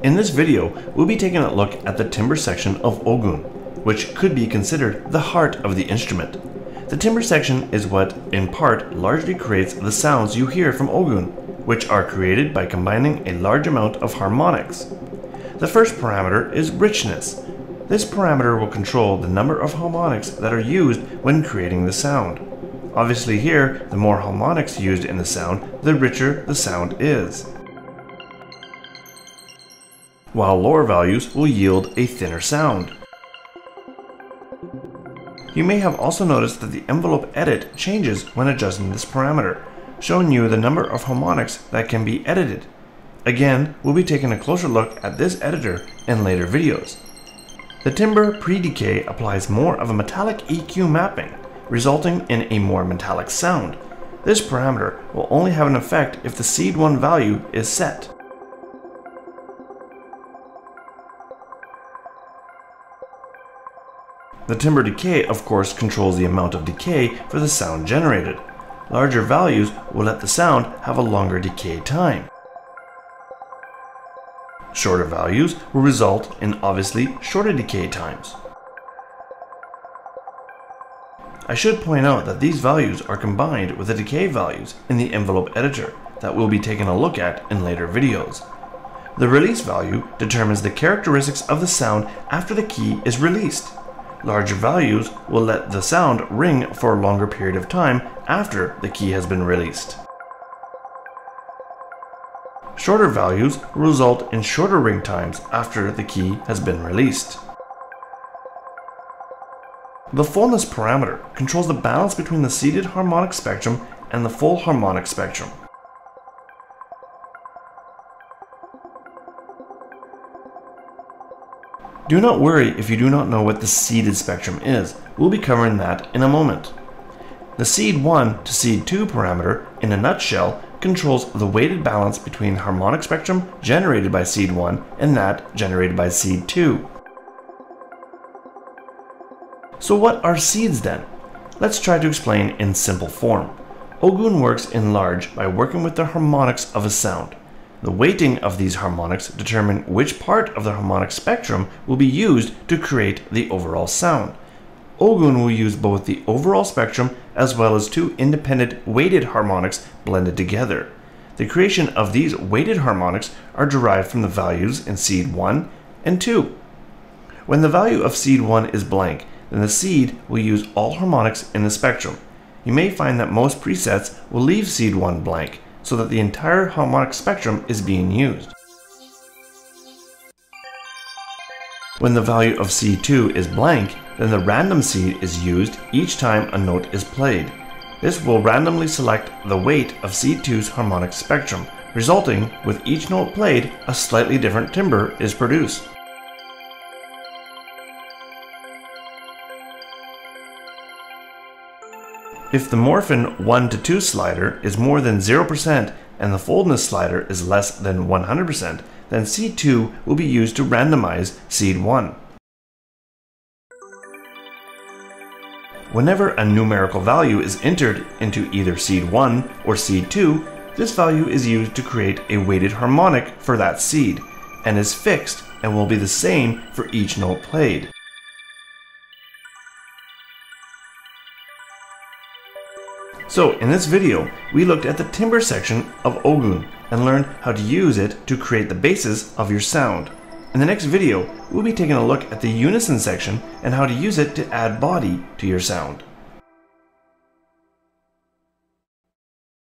In this video, we'll be taking a look at the timbre section of Ogun, which could be considered the heart of the instrument. The timbre section is what, in part, largely creates the sounds you hear from Ogun, which are created by combining a large amount of harmonics. The first parameter is richness. This parameter will control the number of harmonics that are used when creating the sound. Obviously here, the more harmonics used in the sound, the richer the sound is, while lower values will yield a thinner sound. You may have also noticed that the envelope edit changes when adjusting this parameter, showing you the number of harmonics that can be edited. Again, we'll be taking a closer look at this editor in later videos. The Timbre Decay applies more of a metallic EQ mapping, resulting in a more metallic sound. This parameter will only have an effect if the seed 1 value is set. The Timbre Decay, of course, controls the amount of decay for the sound generated. Larger values will let the sound have a longer decay time. Shorter values will result in obviously shorter decay times. I should point out that these values are combined with the decay values in the envelope editor that we'll be taking a look at in later videos. The release value determines the characteristics of the sound after the key is released. Larger values will let the sound ring for a longer period of time after the key has been released. Shorter values will result in shorter ring times after the key has been released. The Fullness Parameter controls the balance between the seeded harmonic spectrum and the full harmonic spectrum. Do not worry if you do not know what the seeded spectrum is. We'll be covering that in a moment. The seed 1 to seed 2 parameter, in a nutshell, controls the weighted balance between harmonic spectrum generated by seed 1 and that generated by seed 2. So what are seeds then? Let's try to explain in simple form. Ogun works in large by working with the harmonics of a sound. The weighting of these harmonics determine which part of the harmonic spectrum will be used to create the overall sound. Ogun will use both the overall spectrum as well as two independent weighted harmonics blended together. The creation of these weighted harmonics are derived from the values in seed 1 and 2. When the value of seed 1 is blank, then the seed will use all harmonics in the spectrum. You may find that most presets will leave seed 1 blank, so that the entire harmonic spectrum is being used. When the value of seed 2 is blank, then the random seed is used each time a note is played. This will randomly select the weight of seed 2's harmonic spectrum, resulting with each note played, a slightly different timbre is produced. If the morphin 1 to 2 slider is more than 0% and the fullness slider is less than 100%, then seed 2 will be used to randomize seed 1. Whenever a numerical value is entered into either seed 1 or seed 2, this value is used to create a weighted harmonic for that seed, and is fixed and will be the same for each note played. So in this video, we looked at the timbre section of Ogun and learned how to use it to create the basis of your sound. In the next video, we'll be taking a look at the unison section and how to use it to add body to your sound.